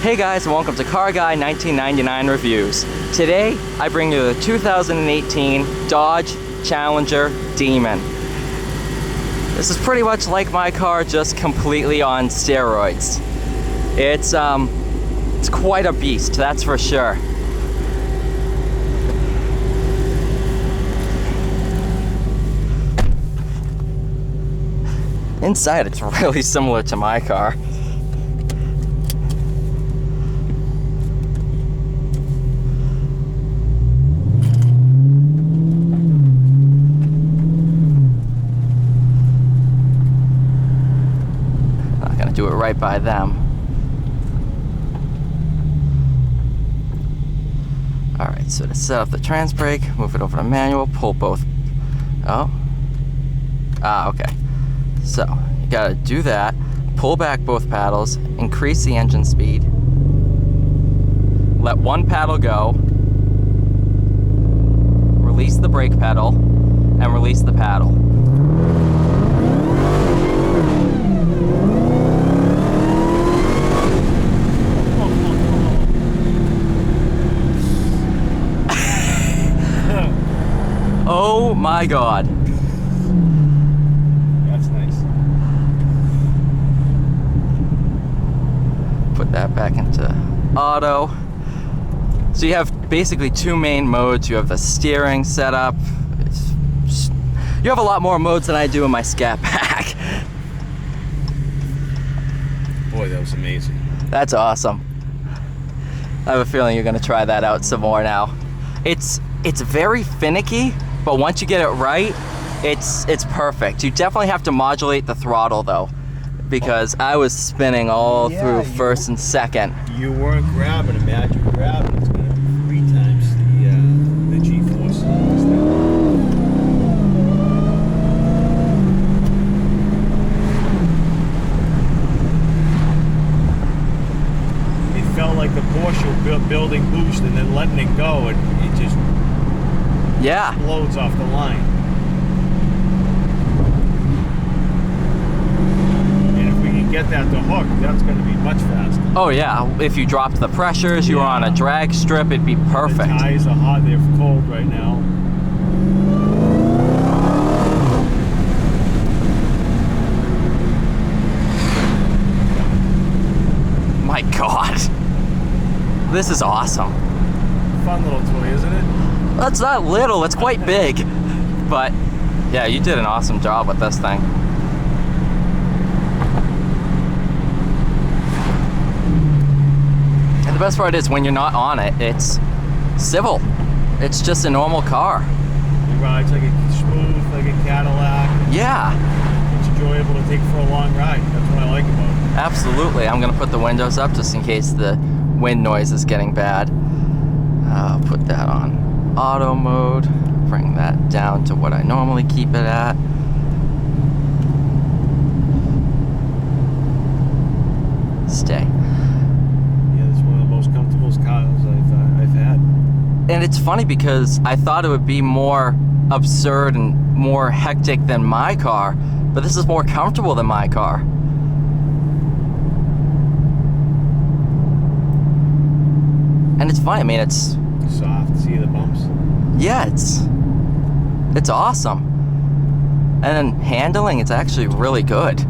Hey guys, and welcome to Car Guy 1999 Reviews. Today, I bring you the 2018 Dodge Challenger Demon. This is pretty much like my car, just completely on steroids. It's quite a beast, that's for sure. Inside, it's really similar to my car. Do it right by them. Alright, so to set up the trans brake, move it over to manual, pull both. Okay. So, you gotta do that, pull back both paddles, increase the engine speed, let one paddle go, release the brake pedal, and release the paddle. Oh my God. That's nice. Put that back into auto. So you have basically two main modes. You have the steering setup. You have a lot more modes than I do in my Scat Pack. Boy, that was amazing. That's awesome. I have a feeling you're gonna try that out some more now. It's very finicky, but once you get it right, it's perfect. You definitely have to modulate the throttle though, because I was spinning all through first and second. You weren't grabbing. Imagine grabbing. It's going to be 3 times the G-force. It felt like the Porsche building boost and then letting it go, and it just explodes off the line. And if we can get that to hook, that's going to be much faster. Oh yeah, if you dropped the pressures, you were on a drag strip, it'd be perfect. The tires are hot, they're cold right now. My God. This is awesome. Fun little toy, isn't it? That's not little, it's quite big. But yeah, you did an awesome job with this thing. And the best part is when you're not on it, it's civil. It's just a normal car. It rides like a smooth, like a Cadillac. Yeah. It's enjoyable to take for a long ride. That's what I like about it. Absolutely. I'm gonna put the windows up just in case the wind noise is getting bad. I'll put that on auto mode, bring that down to what I normally keep it at. Stay. Yeah, it's one of the most comfortable cars I've had. And it's funny because I thought it would be more absurd and more hectic than my car, but this is more comfortable than my car. And it's funny, I mean, it's soft. See the bumps? Yeah, it's awesome. And then handling, it's actually really good.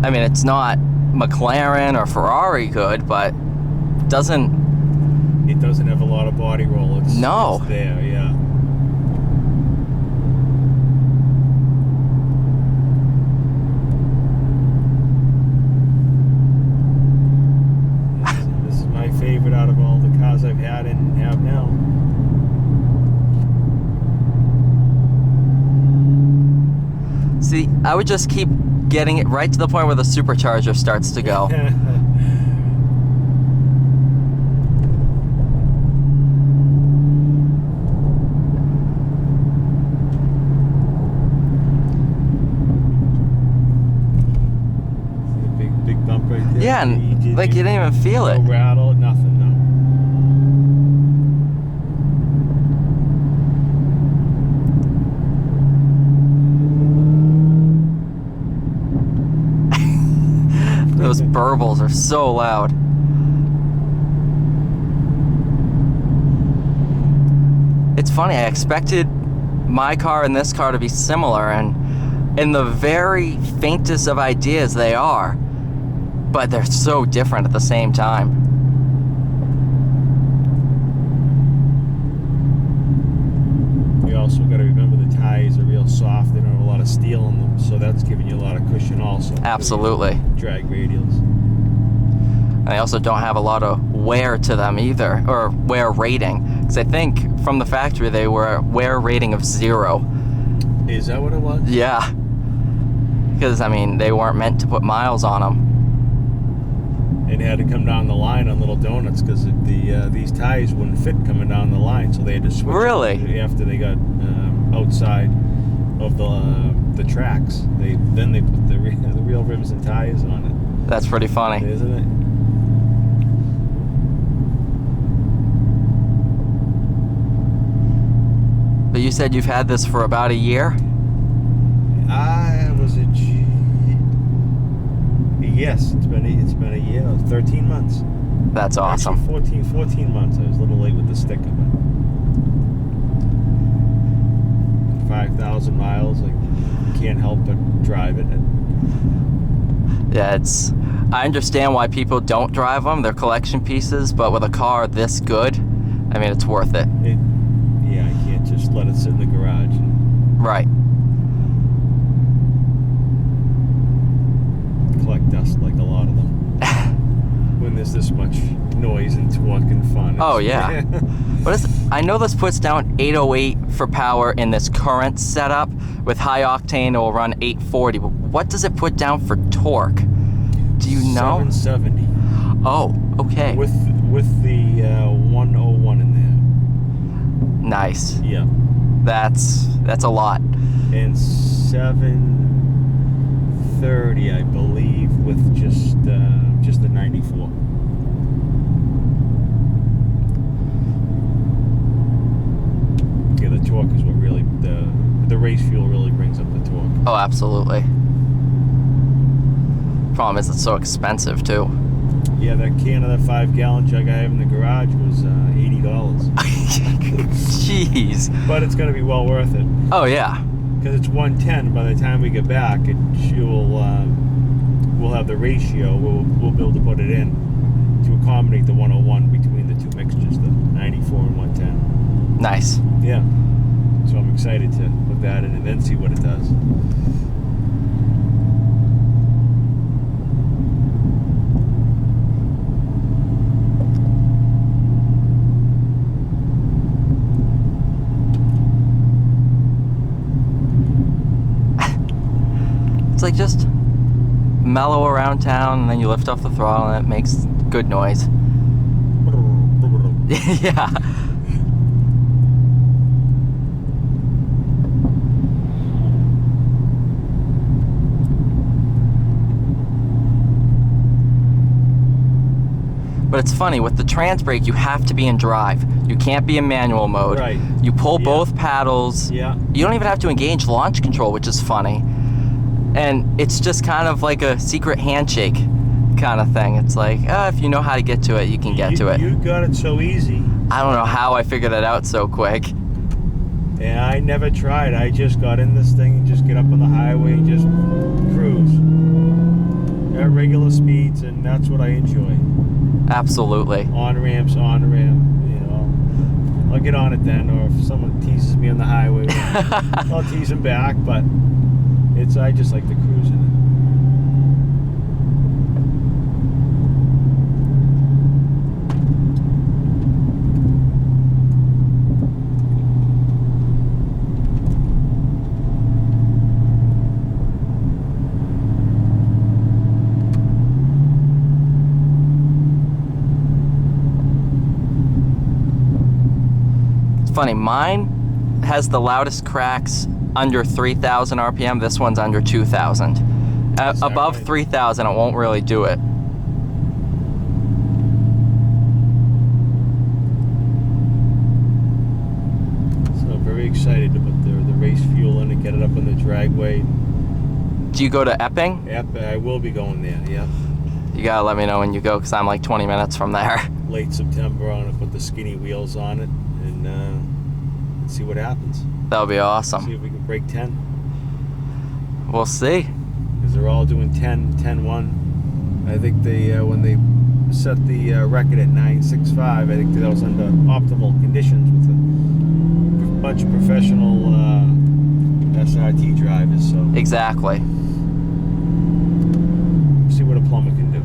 I mean, it's not McLaren or Ferrari good, but it doesn't have a lot of body roll. It's there, yeah. This is my favorite out of all the cars I've had and have now. See, I would just keep getting it right to the point where the supercharger starts to go. Big bump right there. Yeah, and like you didn't even feel it. No rattle, nothing, no. Those burbles are so loud. it's funny, I expected my car and this car to be similar, and in the very faintest of ideas they are, but they're so different at the same time. You also got to remember the tires are real soft. They don't have a lot of steel in them, so that's giving you a lot of cushion also. Absolutely. Drag radials. And they also don't have a lot of wear to them either, or wear rating. Because I think from the factory they were a wear rating of 0. Is that what it was? Yeah. Because, I mean, they weren't meant to put miles on them. And they had to come down the line on little donuts because these tires wouldn't fit coming down the line, so they had to switch. Really? After they got outside of the tracks, then they put the real rims and tires on it. That's pretty funny. Isn't it? But you said you've had this for about a year? Yes, it's been a year, 13 months. That's awesome. Actually, 14 months. I was a little late with the sticker, but 5,000 miles. I can't help but drive it. Yeah, I understand why people don't drive them. They're collection pieces, but with a car this good, I mean, it's worth it. Yeah, I can't just let it sit in the garage. Right. Collect dust like a lot of them. When there's this much noise and torque and fun. Oh, yeah. I know this puts down 808 for power in this current setup. With high octane, it will run 840. But what does it put down for torque? Do you know? 770. Oh, okay. With the 101 in there. Nice. Yeah. That's a lot. And 730, I believe, with just the 94. Yeah, the torque is what really the race fuel really brings up the torque. Oh, absolutely. Problem is, it's so expensive too. Yeah, that can of that 5-gallon jug I have in the garage was $80. Jeez. But it's going to be well worth it. Oh yeah. Because it's 110. By the time we get back, we'll have the ratio. We'll be able to put it in to accommodate the 101 between the two mixtures, the 94 and 110. Nice. Yeah. So I'm excited to put that in and then see what it does. It's like just mellow around town, and then you lift off the throttle and it makes good noise. Yeah. But it's funny, with the transbrake, you have to be in drive. You can't be in manual mode. Right. You pull both paddles. Yeah. You don't even have to engage launch control, which is funny. And it's just kind of like a secret handshake kind of thing. It's like, if you know how to get to it, you can get to it. You got it so easy. I don't know how I figured it out so quick. Yeah, I never tried. I just got in this thing and just get up on the highway and just cruise at regular speeds, and that's what I enjoy. Absolutely. On ramps, on ramp, I'll get on it then, or if someone teases me on the highway, I'll tease them back, but I just like to cruise in it. Funny, mine has the loudest cracks under 3,000 RPM. This one's under 2,000. Above right? 3,000, it won't really do it. So I'm very excited to put the race fuel in and get it up on the dragway. Do you go to Epping? I will be going there, yeah. You gotta let me know when you go, because I'm like 20 minutes from there. Late September, I'm gonna put the skinny wheels on it and See what happens. That'll be See awesome. if we can break 10. We'll see. Because they're all doing 10, 10-1. I think they when they set the record at 9.65, I think that was under optimal conditions with a bunch of professional SRT drivers. So Exactly. see what a plumber can do.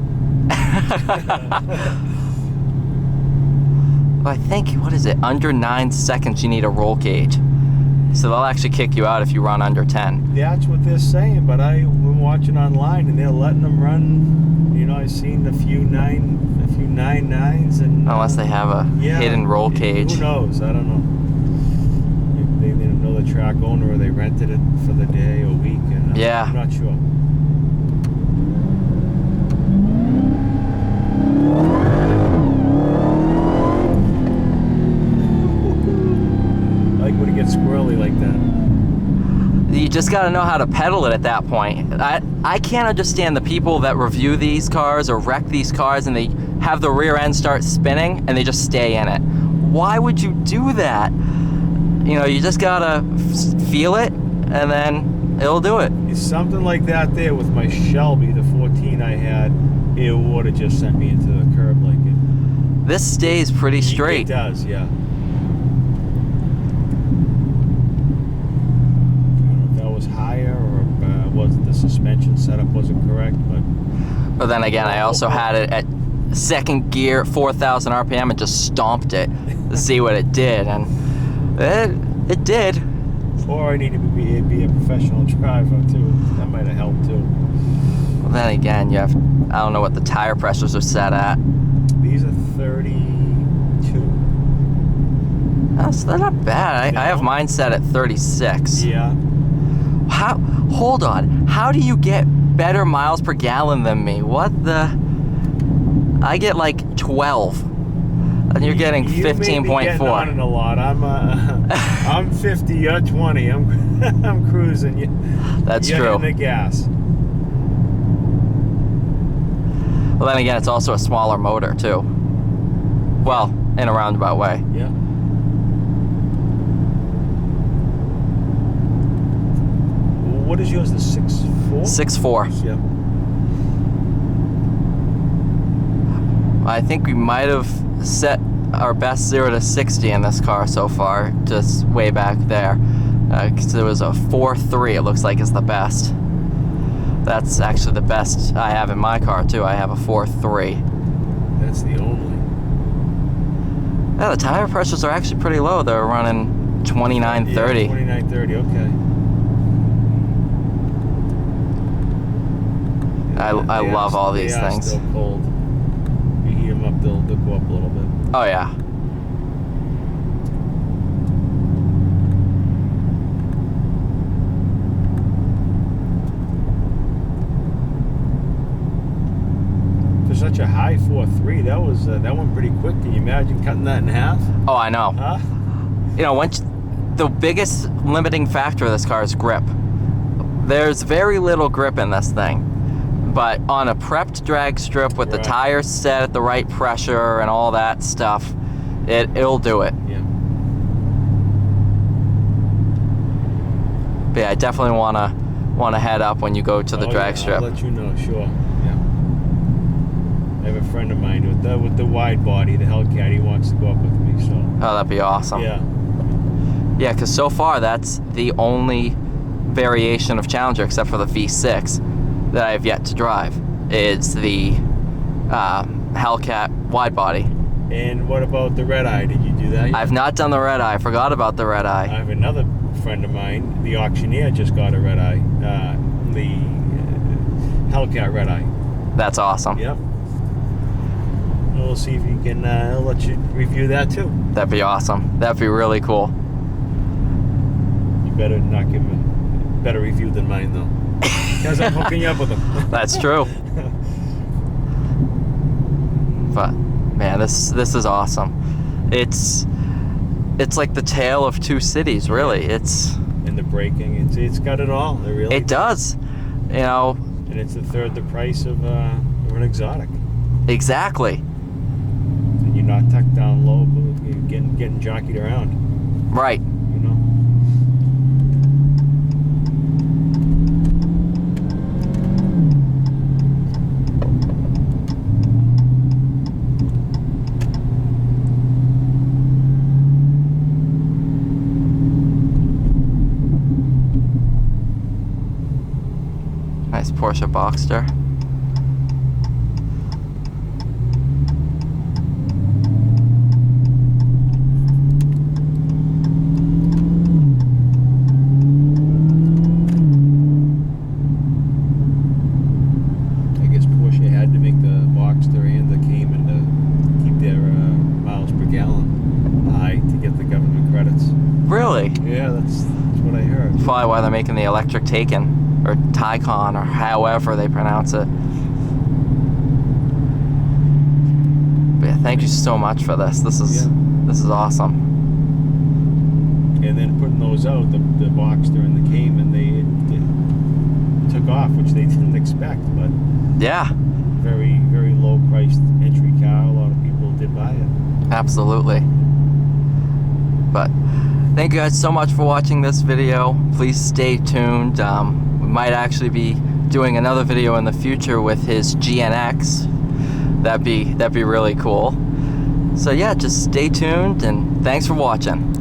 Well, I think, what is it? Under 9 seconds you need a roll cage. So they'll actually kick you out if you run under 10. That's what they're saying, but I've been watching online and they're letting them run. You know, I've seen a few 9.9s and Unless they have a hidden roll cage. Who knows? I don't know. They didn't know the track owner, or they rented it for the day or week. And Yeah. I'm not sure. Like when it gets squirrely like that. You just got to know how to pedal it at that point. I can't understand the people that review these cars or wreck these cars and they have the rear end start spinning and they just stay in it. Why would you do that? You know, you just got to feel it and then it'll do it. It's something like that there with my Shelby, the 14 I had. It would have just sent me into the curb like it. This stays pretty straight. It does, yeah. Higher or was the suspension setup wasn't correct, but then again I also had it at second gear, 4,000 RPM, and just stomped it to see what it did, and it did. Or I need to be a professional driver too. That might have helped too. Well, then again, I don't know what the tire pressures are set at. These are 32. They're not bad. I have mine set at 36. Yeah. Hold on. How do you get better miles per gallon than me? What the? I get like 12, and you're getting 15.4. On it a lot. I'm 50. You're 20. I'm cruising. That's you're true. Hitting the gas. Well, then again, it's also a smaller motor too. Well, in a roundabout way. Yeah. What is yours? The 6.4? 6.4. Yeah. I think we might have set our best 0 to 60 in this car so far, just way back there. Because it was a 4.3, it looks like is the best. That's actually the best I have in my car too. I have a 4.3. That's the only. Yeah, the tire pressures are actually pretty low. They're running 29.30. Yeah, 29.30, okay. I love all these things. They are still cold. You heat them up, they'll go up a little bit. Oh yeah. For such a high 4.3, that went pretty quick. Can you imagine cutting that in half? Oh, I know. Huh? You know, the biggest limiting factor of this car is grip. There's very little grip in this thing. But on a prepped drag strip with the tires set at the right pressure and all that stuff, it'll do it. Yeah. But yeah, I definitely wanna head up when you go to the drag strip. I'll let you know, sure. Yeah. I have a friend of mine with the wide body, the Hellcat. He wants to go up with me, so. Oh, that'd be awesome. Yeah. Yeah, because so far that's the only variation of Challenger, except for the V6, that I have yet to drive. Is the Hellcat wide body. And what about the red eye? Did you do that yet? I've not done the red eye. I forgot about the red I eye. have another friend of mine, the auctioneer, just got a red eye. The Hellcat red eye. That's awesome. Yep. We'll see if you can. I'll let you review that too. That'd be awesome. That'd be really cool. You better not give him a better review than mine though, because I'm hooking you up with them. That's true. But man, this is awesome. It's like the tale of two cities, really. And the braking, it's got it all. It does. You know. And it's a third the price of an exotic. Exactly. And you're not tucked down low, but you're getting jockeyed around. Right. You never know. Nice Porsche Boxster. I guess Porsche had to make the Boxster and the Cayman to keep their miles per gallon high to get the government credits. Really? Yeah, that's what I heard. That's probably why they're making the electric Taycan, or Taycan, or however they pronounce it. But yeah, thank you so much for this. This is awesome. And then putting those out, the Boxster and the Cayman, they took off, which they didn't expect, but Yeah, very, very low priced entry car. A lot of people did buy it. absolutely. But thank you guys so much for watching this video. Please stay tuned. We might actually be doing another video in the future with his GNX. That'd be really cool. So yeah, just stay tuned, and thanks for watching.